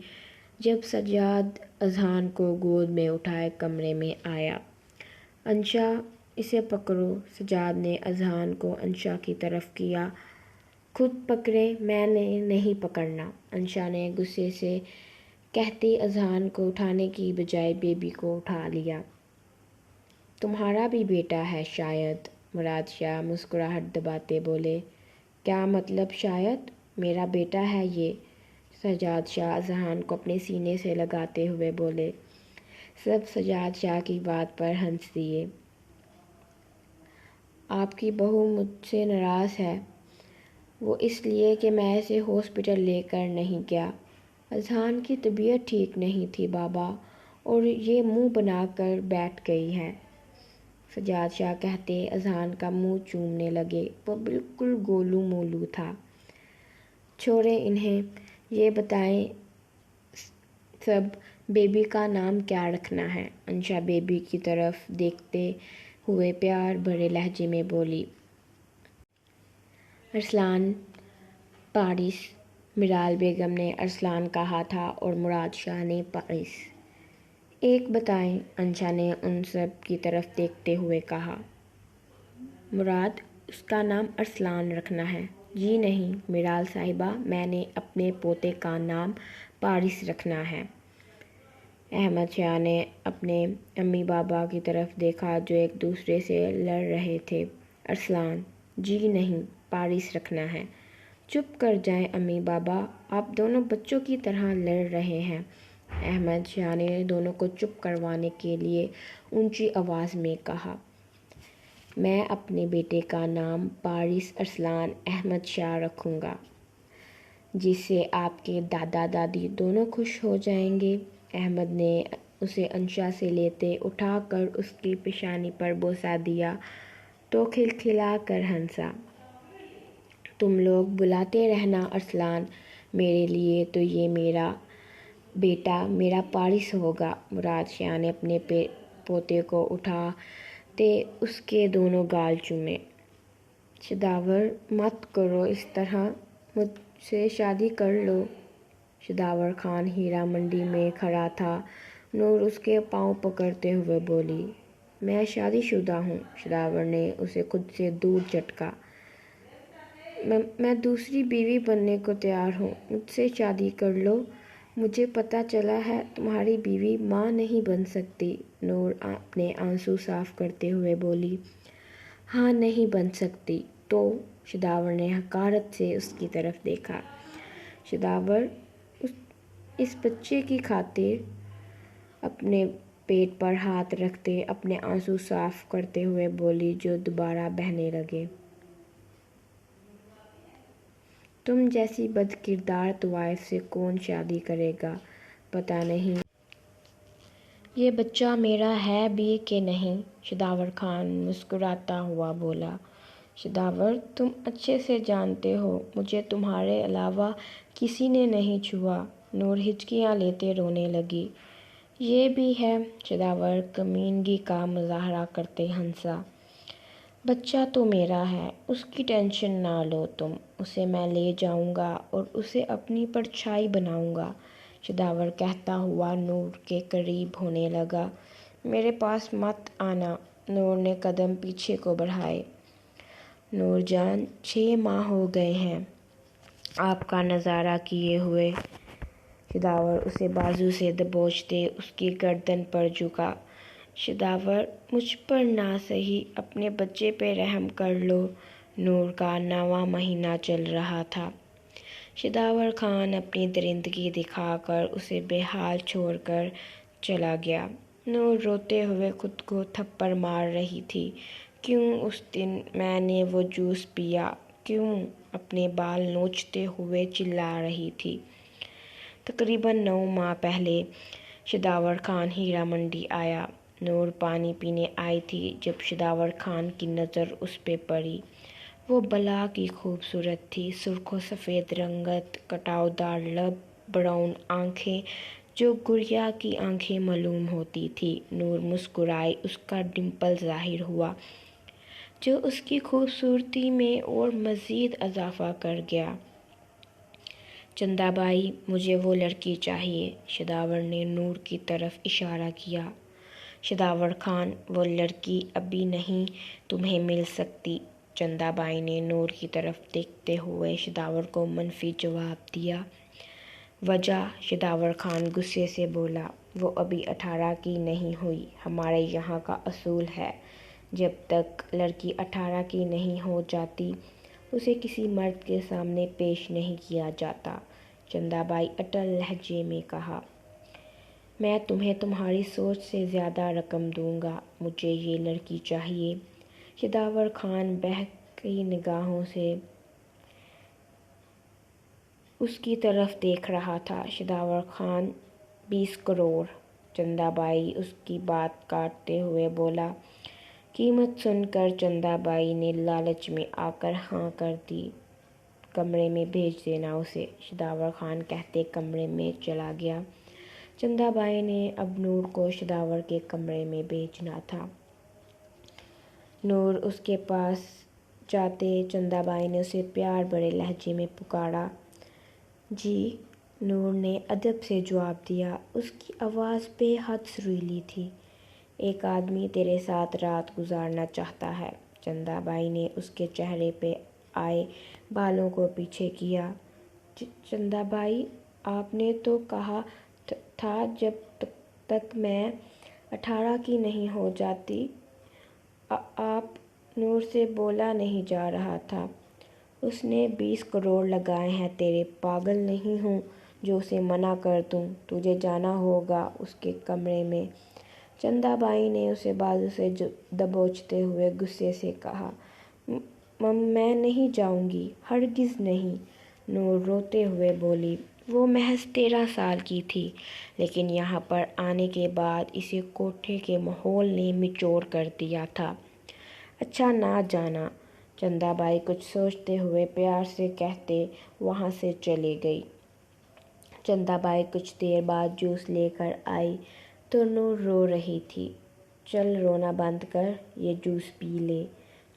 جب سجاد اذہان کو گود میں اٹھائے کمرے میں آیا۔ انشا اسے پکڑو، سجاد نے اذہان کو انشا کی طرف کیا۔ خود پکڑیں، میں نے نہیں پکڑنا، انشا نے غصے سے کہتی اذہان کو اٹھانے کی بجائے بیبی کو اٹھا لیا۔ تمہارا بھی بیٹا ہے شاید، مراد شاہ مسکراہٹ دباتے بولے۔ کیا مطلب شاید؟ میرا بیٹا ہے یہ، سجاد شاہ اذہان کو اپنے سینے سے لگاتے ہوئے بولے۔ سب سجاد شاہ کی بات پر ہنس دیے۔ آپ کی بہو مجھ سے ناراض ہے، وہ اس لیے کہ میں اسے ہاسپٹل لے کر نہیں گیا۔ اذہان کی طبیعت ٹھیک نہیں تھی بابا، اور یہ منہ بنا کر بیٹھ گئی ہے، سجاد شاہ کہتے اذہان کا منہ چومنے لگے۔ وہ بالکل گولو مولو تھا۔ چھوڑیں انہیں، یہ بتائیں سب بیبی کا نام کیا رکھنا ہے؟ انشا بیبی کی طرف دیکھتے ہوئے پیار بھرے لہجے میں بولی۔ ارسلان پارس، میرال بیگم نے ارسلان کہا تھا اور مراد شاہ نے پارس۔ ایک بتائیں، انشا نے ان سب کی طرف دیکھتے ہوئے کہا۔ مراد، اس کا نام ارسلان رکھنا ہے۔ جی نہیں میرال صاحبہ، میں نے اپنے پوتے کا نام پارس رکھنا ہے۔ احمد شاہ نے اپنے امی بابا کی طرف دیکھا جو ایک دوسرے سے لڑ رہے تھے۔ ارسلان، جی نہیں پارس رکھنا ہے۔ چپ کر جائیں امی بابا، آپ دونوں بچوں کی طرح لڑ رہے ہیں، احمد شاہ نے دونوں کو چپ کروانے کے لیے اونچی آواز میں کہا۔ میں اپنے بیٹے کا نام پارس ارسلان احمد شاہ رکھوں گا، جس سے آپ کے دادا دادی دونوں خوش ہو جائیں گے۔ احمد نے اسے انشا سے لیتے اٹھا کر اس کی پیشانی پر بوسہ دیا تو کھلکھلا کر ہنسا۔ تم لوگ بلاتے رہنا ارسلان، میرے لیے تو یہ میرا بیٹا میرا پارس ہوگا۔ مراد شاہ نے اپنے پوتے کو اٹھاتے اس کے دونوں گال چومے۔ شداور، مت کرو اس طرح، مجھ سے شادی کر لو۔ شداور خان ہیرا منڈی میں کھڑا تھا۔ نور اس کے پاؤں پکڑتے ہوئے بولی۔ میں شادی شدہ ہوں، شداور نے اسے خود سے دور جھٹکا۔ میں دوسری بیوی بننے کو تیار ہوں، مجھ سے شادی کر لو۔ مجھے پتہ چلا ہے تمہاری بیوی ماں نہیں بن سکتی، نور اپنے آنسو صاف کرتے ہوئے بولی۔ ہاں نہیں بن سکتی تو؟ شداور نے حقارت سے اس کی طرف دیکھا۔ شداور اس بچے کی خاطر اپنے پیٹ پر ہاتھ رکھتے اپنے آنسو صاف کرتے ہوئے بولی جو دوبارہ بہنے لگے۔ تم جیسی بد کردار طوائف سے کون شادی کرے گا؟ پتہ نہیں یہ بچہ میرا ہے بھی کہ نہیں، شداور خان مسکراتا ہوا بولا۔ شداور، تم اچھے سے جانتے ہو مجھے تمہارے علاوہ کسی نے نہیں چھوا، نور ہچکیاں لیتے رونے لگی۔ یہ بھی ہے، شداور کمینگی کا مظاہرہ کرتے ہنسا۔ بچہ تو میرا ہے، اس کی ٹینشن نہ لو تم، اسے میں لے جاؤں گا اور اسے اپنی پرچھائی بناؤں گا، شداور کہتا ہوا نور کے قریب ہونے لگا۔ میرے پاس مت آنا، نور نے قدم پیچھے کو بڑھائے۔ نور جان، 6 ماہ ہو گئے ہیں آپ کا نظارہ کیے ہوئے، شداور اسے بازو سے دبوچتے اس کی گردن پر جھکا۔ شداور، مجھ پر نہ سہی اپنے بچے پہ رحم کر لو، نور کا 9واں مہینہ چل رہا تھا۔ شداور خان اپنی درندگی دکھا کر اسے بے حال چھوڑ کر چلا گیا۔ نور روتے ہوئے خود کو تھپڑ مار رہی تھی۔ کیوں اس دن میں نے وہ جوس پیا؟ کیوں؟ اپنے بال نوچتے ہوئے چلا رہی تھی۔ تقریباً 9 ماہ پہلے شداور خان ہیرا منڈی آیا۔ نور پانی پینے آئی تھی جب شداور خان کی نظر اس پہ پڑی۔ وہ بلا کی خوبصورت تھی، سرخ و سفید رنگت، کٹاؤ دار لب، براؤن آنکھیں جو گڑیا کی آنکھیں معلوم ہوتی تھی۔ نور مسکرائی، اس کا ڈمپل ظاہر ہوا جو اس کی خوبصورتی میں اور مزید اضافہ کر گیا۔ چندا بائی، مجھے وہ لڑکی چاہیے۔ شداور نے نور کی طرف اشارہ کیا۔ شداور خان، وہ لڑکی ابھی نہیں تمہیں مل سکتی۔ چندا بائی نے نور کی طرف دیکھتے ہوئے شداور کو منفی جواب دیا۔ وجہ؟ شداور خان غصے سے بولا، وہ ابھی 18 کی نہیں ہوئی۔ ہمارے یہاں کا اصول ہے، جب تک لڑکی 18 کی نہیں ہو جاتی اسے کسی مرد کے سامنے پیش نہیں کیا جاتا۔ چندا بائی اٹل لہجے میں کہا، میں تمہیں تمہاری سوچ سے زیادہ رقم دوں گا، مجھے یہ لڑکی چاہیے۔ شداور خان بہکی نگاہوں سے اس کی طرف دیکھ رہا تھا۔ شداور خان، 20 کروڑ۔ چندا بائی اس کی بات کاٹتے ہوئے بولا۔ قیمت سن کر چندا بائی نے لالچ میں آ کر ہاں کر دی۔ کمرے میں بھیج دینا اسے، شداور خان کہتے کمرے میں چلا گیا۔ چندا بائی نے اب نور کو شداور کے کمرے میں بھیجنا تھا۔ نور اس کے پاس جاتے چندا بائی نے اسے پیار بھرے لہجے میں پکارا۔ جی، نور نے ادب سے جواب دیا۔ اس کی آواز بے حد سریلی تھی۔ ایک آدمی تیرے ساتھ رات گزارنا چاہتا ہے۔ چندا بائی نے اس کے چہرے پہ آئے بالوں کو پیچھے کیا۔ چندا بائی، آپ نے تو کہا تھا جب تک میں 18 کی نہیں ہو جاتی آپ۔ نور سے بولا نہیں جا رہا تھا۔ اس نے 20 کروڑ لگائے ہیں، تیرے پاگل نہیں ہوں جو اسے منع کر دوں۔ تجھے جانا ہوگا اس کے کمرے میں۔ چندا بائی نے اسے بازو سے دبوچتے ہوئے غصے سے کہا، میں نہیں جاؤں گی، ہرگز نہیں۔ نور روتے ہوئے بولی، وہ محض 13 سال کی تھی، لیکن یہاں پر آنے کے بعد اسے کوٹھے کے ماحول نے میچور کر دیا تھا۔ اچھا، نہ جانا۔ چندا بائی کچھ سوچتے ہوئے پیار سے کہتے وہاں سے چلی گئی۔ چندا بائی کچھ دیر بعد جوس لے کر آئی تو نور رو رہی تھی۔ چل رونا بند کر، یہ جوس پی لے۔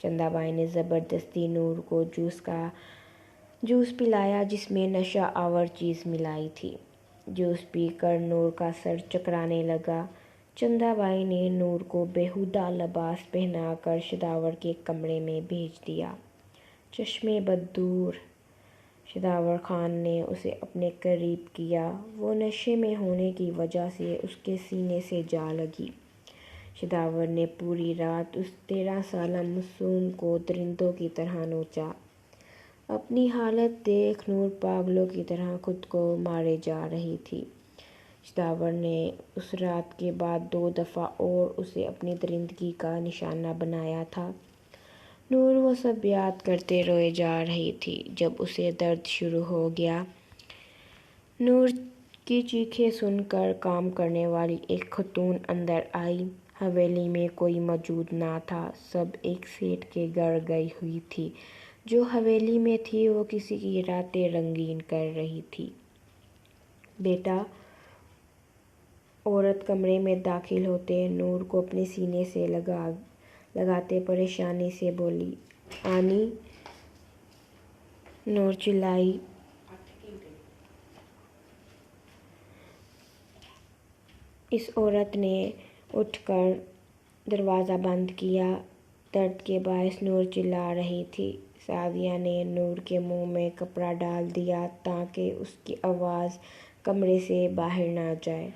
چندا بائی نے زبردستی نور کو جوس پلایا جس میں نشہ آور چیز ملائی تھی۔ جوس پی کر نور کا سر چکرانے لگا۔ چندا بائی نے نور کو بیہودہ لباس پہنا کر شداور کے کمرے میں بھیج دیا۔ چشمے بد دور۔ شداور خان نے اسے اپنے قریب کیا۔ وہ نشے میں ہونے کی وجہ سے اس کے سینے سے جا لگی۔ شداور نے پوری رات اس 13 سالہ معصوم کو درندوں کی طرح نوچا۔ اپنی حالت دیکھ نور پاگلوں کی طرح خود کو مارے جا رہی تھی۔ شداور نے اس رات کے بعد 2 دفعہ اور اسے اپنی درندگی کا نشانہ بنایا تھا۔ نور وہ سب یاد کرتے روئے جا رہی تھی جب اسے درد شروع ہو گیا۔ نور کی چیخیں سن کر کام کرنے والی ایک خاتون اندر آئی۔ حویلی میں کوئی موجود نہ تھا، سب ایک سیٹھ کے گھر گئی ہوئی تھی۔ جو حویلی میں تھی وہ کسی کی راتیں رنگین کر رہی تھی۔ بیٹا، عورت کمرے میں داخل ہوتے نور کو اپنے سینے سے لگاتے پریشانی سے بولی، آنی؟ نور چلائی۔ اس عورت نے اٹھ کر دروازہ بند کیا۔ درد کے باعث نور چلا رہی تھی۔ سعدیہ نے نور کے منہ میں کپڑا ڈال دیا تاکہ اس کی آواز کمرے سے باہر نہ جائے۔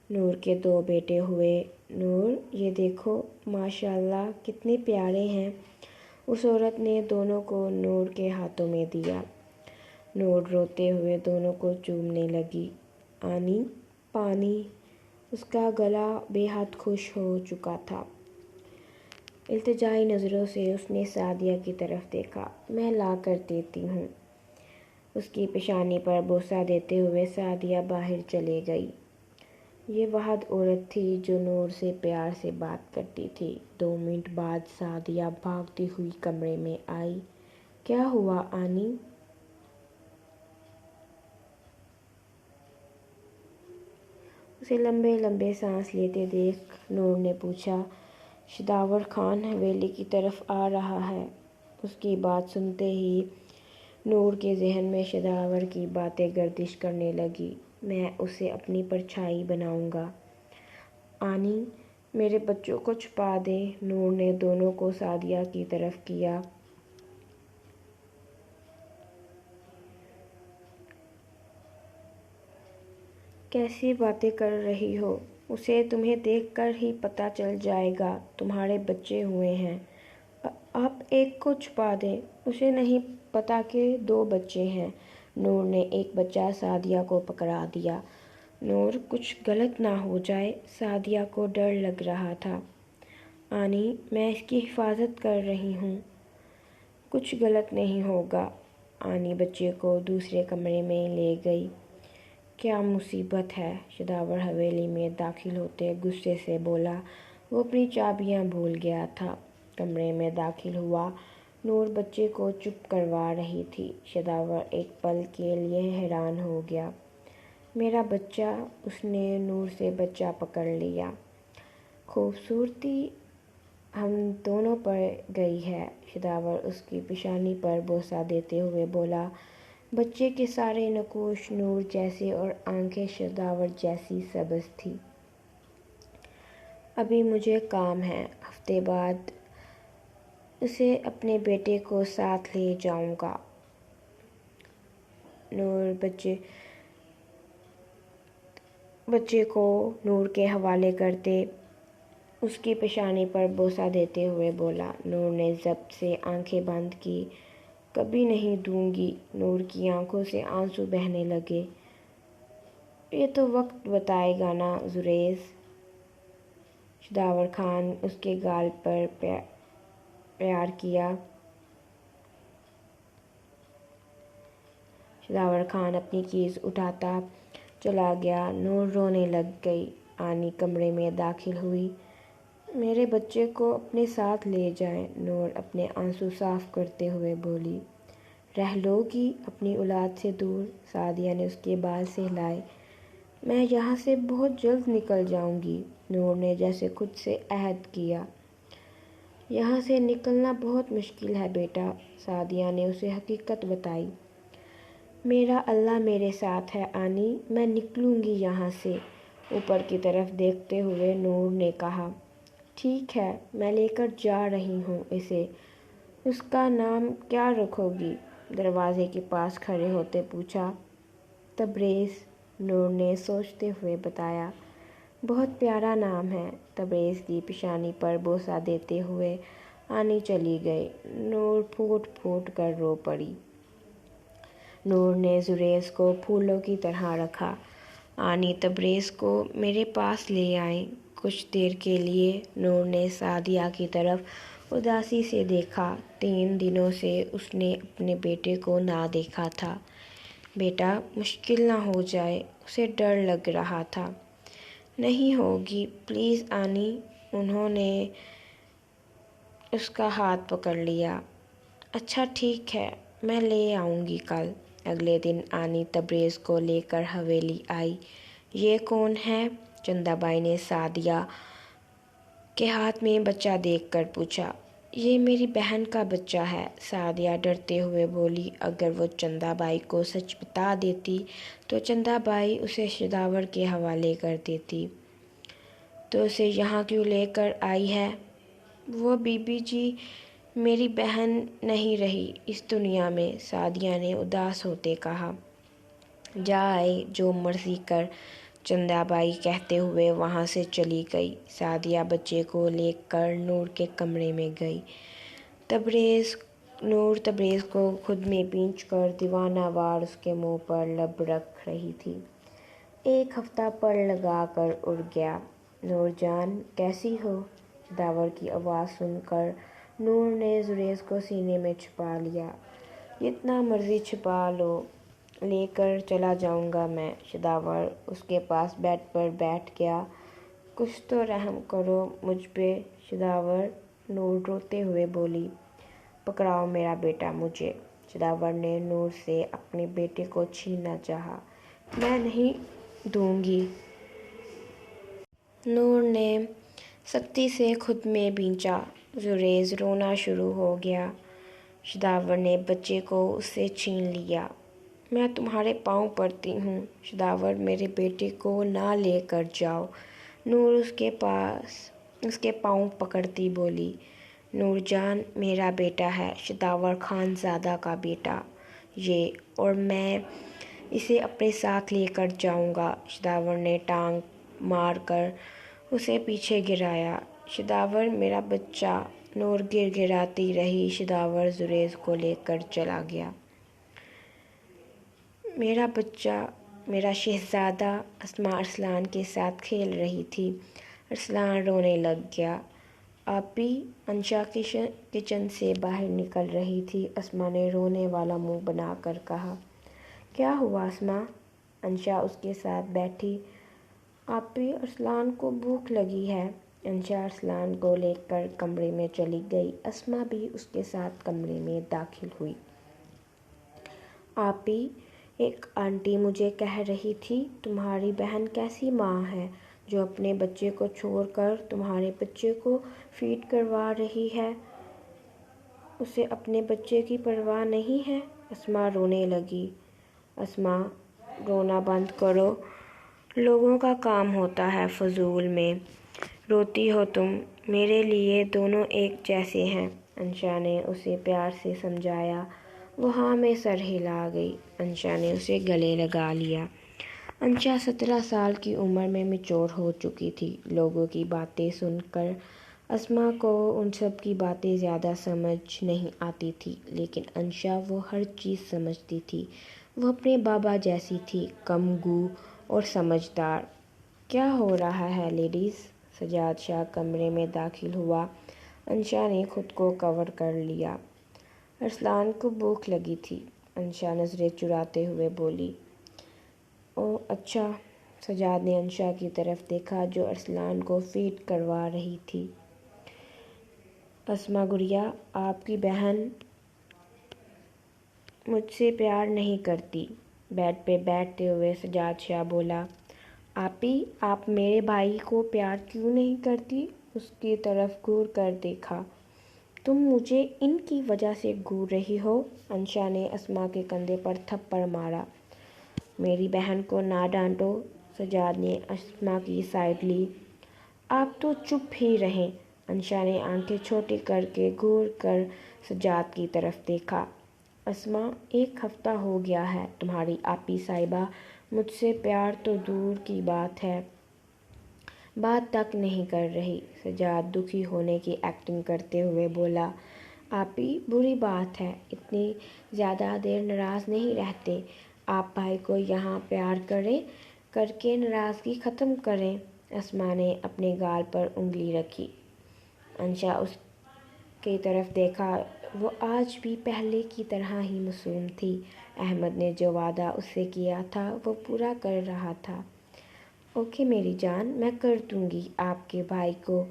نور کے 2 بیٹے ہوئے۔ نور، یہ دیکھو، ماشاءاللہ کتنے پیارے ہیں۔ اس عورت نے دونوں کو نور کے ہاتھوں میں دیا۔ نور روتے ہوئے دونوں کو چومنے لگی۔ آنی، پانی۔ اس کا گلا بے حد خشک ہو چکا تھا۔ التجائی نظروں سے اس نے سعدیہ کی طرف دیکھا۔ میں لا کر دیتی ہوں۔ اس کی پیشانی پر بوسہ دیتے ہوئے سعدیہ باہر چلی گئی۔ یہ وحد عورت تھی جو نور سے پیار سے بات کرتی تھی۔ 2 منٹ بعد سعدیہ بھاگتی ہوئی کمرے میں آئی۔ کیا ہوا آنی؟ اسے لمبے لمبے سانس لیتے دیکھ نور نے پوچھا۔ شداور خان حویلی کی طرف آ رہا ہے۔ اس کی بات سنتے ہی نور کے ذہن میں شداور کی باتیں گردش کرنے لگی۔ میں اسے اپنی پرچھائی بناؤں گا۔ آنی، میرے بچوں کو چھپا دے۔ نور نے دونوں کو سعدیہ کی طرف کیا۔ کیسی باتیں کر رہی ہو؟ اسے تمہیں دیکھ کر ہی پتہ چل جائے گا تمہارے بچے ہوئے ہیں۔ آپ ایک کو چھپا دیں۔ اسے نہیں پتہ کہ 2 بچے ہیں۔ نور نے ایک بچہ سعدیہ کو پکڑا دیا۔ نور، کچھ غلط نہ ہو جائے۔ سعدیہ کو ڈر لگ رہا تھا۔ آنی، میں اس کی حفاظت کر رہی ہوں۔ کچھ غلط نہیں ہوگا۔ آنی بچے کو دوسرے کمرے میں لے گئی۔ کیا مصیبت ہے؟ شداور حویلی میں داخل ہوتے غصے سے بولا۔ وہ اپنی چابیاں بھول گیا تھا۔ کمرے میں داخل ہوا۔ نور بچے کو چپ کروا رہی تھی۔ شداور ایک پل کے لیے حیران ہو گیا۔ میرا بچہ؟ اس نے نور سے بچہ پکڑ لیا۔ خوبصورتی ہم دونوں پر گئی ہے۔ شداور اس کی پیشانی پر بوسہ دیتے ہوئے بولا۔ بچے کے سارے نقوش نور جیسے اور آنکھیں شداور جیسی سبز تھی۔ ابھی مجھے کام ہے۔ ہفتے بعد اسے اپنے بیٹے کو ساتھ لے جاؤں گا۔ نور بچے کو نور کے حوالے کرتے اس کی پیشانی پر بوسہ دیتے ہوئے بولا۔ نور نے ضبط سے آنکھیں بند کی۔ کبھی نہیں دوں گی۔ نور کی آنکھوں سے آنسو بہنے لگے۔ یہ تو وقت بتائے گا نا زریز۔ شداور خان اس کے گال پر پیار کیا۔ شداور خان اپنی چیز اٹھاتا چلا گیا۔ نور رونے لگ گئی۔ آنی کمرے میں داخل ہوئی۔ میرے بچے کو اپنے ساتھ لے جائیں۔ نور اپنے آنسو صاف کرتے ہوئے بولی۔ رہ لو گی اپنی اولاد سے دور؟ سعدیہ نے اس کے بال سہلائے۔ میں یہاں سے بہت جلد نکل جاؤں گی۔ نور نے جیسے خود سے عہد کیا۔ یہاں سے نکلنا بہت مشکل ہے بیٹا۔ سعدیہ نے اسے حقیقت بتائی۔ میرا اللہ میرے ساتھ ہے آنی، میں نکلوں گی یہاں سے۔ اوپر کی طرف دیکھتے ہوئے نور نے کہا۔ ٹھیک ہے، میں لے کر جا رہی ہوں اسے۔ اس کا نام کیا رکھو گی؟ دروازے کے پاس کھڑے ہوتے پوچھا۔ تبریز، نور نے سوچتے ہوئے بتایا۔ بہت پیارا نام ہے۔ تبریز کی پیشانی پر بوسہ دیتے ہوئے آنی چلی گئی۔ نور پھوٹ پھوٹ کر رو پڑی۔ نور نے زریز کو پھولوں کی طرح رکھا۔ آنی تبریز کو میرے پاس لے آئیں۔ کچھ دیر کے لیے نور نے سعدیہ کی طرف اداسی سے دیکھا۔ 3 دنوں سے اس نے اپنے بیٹے کو نہ دیکھا تھا۔ بیٹا، مشکل نہ ہو جائے، اسے ڈر لگ رہا تھا۔ نہیں ہوگی، پلیز آنی۔ انہوں نے اس کا ہاتھ پکڑ لیا۔ اچھا ٹھیک ہے، میں لے آؤں گی کل۔ اگلے دن آنی تبریز کو لے کر حویلی آئی۔ یہ کون ہے؟ چندہ بائی نے سعدیہ کے ہاتھ میں بچہ دیکھ کر پوچھا۔ یہ میری بہن کا بچہ ہے، سعدیہ ڈرتے ہوئے بولی۔ اگر وہ چندہ بائی کو سچ بتا دیتی تو چندہ بائی اسے شداور کے حوالے کر دیتی۔ تو اسے یہاں کیوں لے کر آئی ہے؟ وہ بی بی جی میری بہن نہیں رہی اس دنیا میں، سعدیہ نے اداس ہوتے کہا۔ جا آئے، جو مرضی کر، چندہ بائی کہتے ہوئے وہاں سے چلی گئی۔ سعدیہ بچے کو لے کر نور کے کمرے میں گئی۔ نور تبریز کو خود میں پینچھ کر دیوانہ وار اس کے منہ پر لب رکھ رہی تھی۔ ایک ہفتہ پر لگا کر اڑ گیا۔ نور جان کیسی ہو؟ شداور کی آواز سن کر نور نے زریز کو سینے میں چھپا لیا۔ جتنا مرضی چھپا لو، لے کر چلا جاؤں گا میں۔ شداور اس کے پاس بیڈ پر بیٹھ گیا۔ کچھ تو رحم کرو مجھ پہ شداور، نور روتے ہوئے بولی۔ پکڑاؤ میرا بیٹا مجھے۔ شداور نے نور سے اپنے بیٹے کو چھیننا چاہا۔ میں نہیں دوں گی۔ نور نے سختی سے خود میں بھینچا۔ زریز رونا شروع ہو گیا۔ شداور نے بچے کو اس سے چھین لیا۔ میں تمہارے پاؤں پڑتی ہوں شداور، میرے بیٹے کو نہ لے کر جاؤ۔ نور اس کے پاؤں پکڑتی بولی۔ نور جان میرا بیٹا ہے، شداور خان زادہ کا بیٹا یہ، اور میں اسے اپنے ساتھ لے کر جاؤں گا۔ شداور نے ٹانگ مار کر اسے پیچھے گرایا۔ شداور میرا بچہ، نور گر گراتی رہی۔ شداور زریز کو لے کر چلا گیا۔ میرا بچہ، میرا شہزادہ، اسماء ارسلان کے ساتھ کھیل رہی تھی۔ ارسلان رونے لگ گیا۔ آپی، انشا کچن سے باہر نکل رہی تھی۔ اسماء نے رونے والا منہ بنا کر کہا۔ کیا ہوا اسماء؟ انشا اس کے ساتھ بیٹھی۔ آپی، ارسلان کو بھوک لگی ہے۔ انشا ارسلان کو لے کر کمرے میں چلی گئی۔ اسماء بھی اس کے ساتھ کمرے میں داخل ہوئی۔ آپی، ایک آنٹی مجھے کہہ رہی تھی تمہاری بہن کیسی ماں ہے جو اپنے بچے کو چھوڑ کر تمہارے بچے کو فیڈ کروا رہی ہے، اسے اپنے بچے کی پرواہ نہیں ہے۔ اسماء رونے لگی۔ اسماء، رونا بند کرو، لوگوں کا کام ہوتا ہے فضول میں روتی ہو تم، میرے لیے دونوں ایک جیسے ہیں۔ انشا نے اسے پیار سے سمجھایا۔ وہ ہاں میں سر ہلا گئی۔ انشا نے اسے گلے لگا لیا۔ انشا 17 سال کی عمر میں میچور ہو چکی تھی۔ لوگوں کی باتیں سن کر اسماء کو ان سب کی باتیں زیادہ سمجھ نہیں آتی تھی، لیکن انشا وہ ہر چیز سمجھتی تھی۔ وہ اپنے بابا جیسی تھی، کم گو اور سمجھدار۔ کیا ہو رہا ہے لیڈیز؟ سجاد شاہ کمرے میں داخل ہوا۔ انشا نے خود کو کور کر لیا۔ ارسلان کو بھوک لگی تھی، انشا نظریں چراتے ہوئے بولی۔ اوہ اچھا۔ سجاد نے انشا کی طرف دیکھا جو ارسلان کو فیڈ کروا رہی تھی۔ اسماء گڑیا، آپ کی بہن مجھ سے پیار نہیں کرتی، بیڈ پہ بیٹھتے ہوئے سجاد شاہ بولا۔ آپی، آپ میرے بھائی کو پیار کیوں نہیں کرتی؟ اس کی طرف گھور کر دیکھا۔ تم مجھے ان کی وجہ سے گھور رہی ہو؟ انشا نے اسماء کے کندھے پر تھپڑ مارا۔ میری بہن کو نہ ڈانٹو۔ سجاد نے اسماء کی سائیڈ لی۔ آپ تو چپ ہی رہیں۔ انشا نے آنکھیں چھوٹی کر کے گھور کر سجاد کی طرف دیکھا۔ اسماء، 1 ہفتہ ہو گیا ہے تمہاری آپی صاحبہ مجھ سے پیار تو دور کی بات ہے، بات تک نہیں کر رہی۔ سجاد دکھی ہونے کی ایکٹنگ کرتے ہوئے بولا۔ آپی، بری بات ہے، اتنی زیادہ دیر ناراض نہیں رہتے، آپ بھائی کو یہاں پیار کر کے ناراضگی ختم کریں۔ اسماء نے اپنے گال پر انگلی رکھی۔ انشا اس کی طرف دیکھا۔ وہ آج بھی پہلے کی طرح ہی معصوم تھی۔ احمد نے جو وعدہ اس سے کیا تھا وہ پورا کر رہا تھا۔ اوکے میری جان، میں کر دوں گی آپ کے بھائی کو،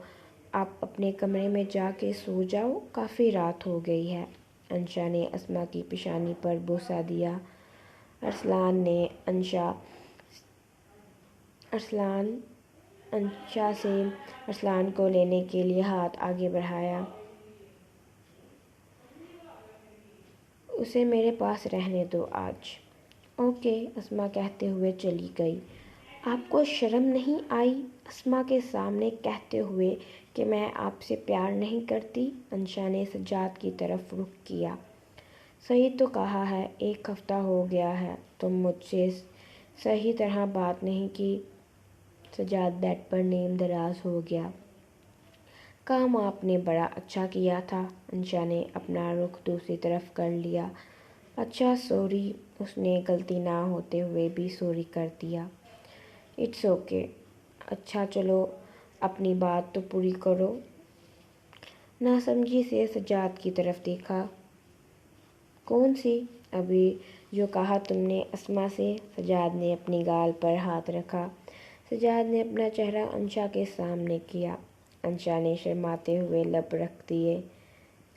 آپ اپنے کمرے میں جا کے سو جاؤ، کافی رات ہو گئی ہے۔ انشا نے اسماء کی پیشانی پر بوسہ دیا۔ انشا سے ارسلان کو لینے کے لیے ہاتھ آگے بڑھایا۔ اسے میرے پاس رہنے دو آج۔ اوکے، اسماء کہتے ہوئے چلی گئی۔ آپ کو شرم نہیں آئی اسماء کے سامنے کہتے ہوئے کہ میں آپ سے پیار نہیں کرتی؟ انشا نے سجاد کی طرف رخ کیا۔ صحیح تو کہا ہے، 1 ہفتہ ہو گیا ہے، تم مجھ سے صحیح طرح بات نہیں کی۔ سجاد بیڈ پر نیم دراز ہو گیا۔ کام آپ نے بڑا اچھا کیا تھا۔ انشا نے اپنا رخ دوسری طرف کر لیا۔ اچھا سوری۔ اس نے غلطی نہ ہوتے ہوئے بھی سوری کر دیا۔ It's okay. اچھا چلو اپنی بات تو پوری کرو. ناسمجھی سے سجاد کی طرف دیکھا. کون سی؟ ابھی جو کہا تم نے اسما سے. سجاد نے اپنی گال پر ہاتھ رکھا. سجاد نے اپنا چہرہ انشا کے سامنے کیا. انشا نے شرماتے ہوئے لب رکھ دیے.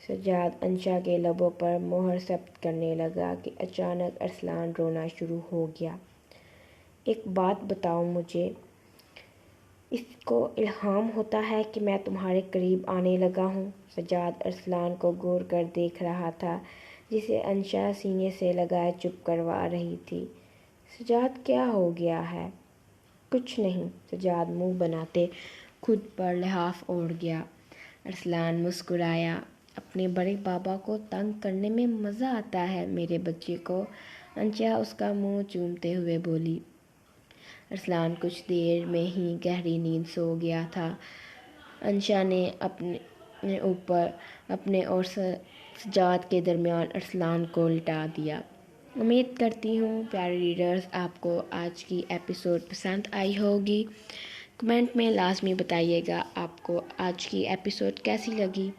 سجاد انشا کے لبوں پر مہر ثبت کرنے لگا کہ اچانک ارسلان رونا شروع ہو گیا. ایک بات بتاؤ مجھے، اس کو الہام ہوتا ہے کہ میں تمہارے قریب آنے لگا ہوں؟ سجاد ارسلان کو غور کر دیکھ رہا تھا جسے انشا سینے سے لگائے چپ کروا رہی تھی. سجاد کیا ہو گیا ہے؟ کچھ نہیں. سجاد منہ بناتے خود پر لحاف اوڑھ گیا. ارسلان مسکرایا. اپنے بڑے بابا کو تنگ کرنے میں مزہ آتا ہے میرے بچے کو. انشا اس کا منہ چومتے ہوئے بولی. ارسلان کچھ دیر میں ہی گہری نیند سو گیا تھا. انشا نے اپنے اور سجاد کے درمیان ارسلان کو لٹا دیا. امید کرتی ہوں پیارے ریڈرز آپ کو آج کی ایپیسوڈ پسند آئی ہوگی. کمنٹ میں لازمی بتائیے گا آپ کو آج کی ایپیسوڈ کیسی لگی.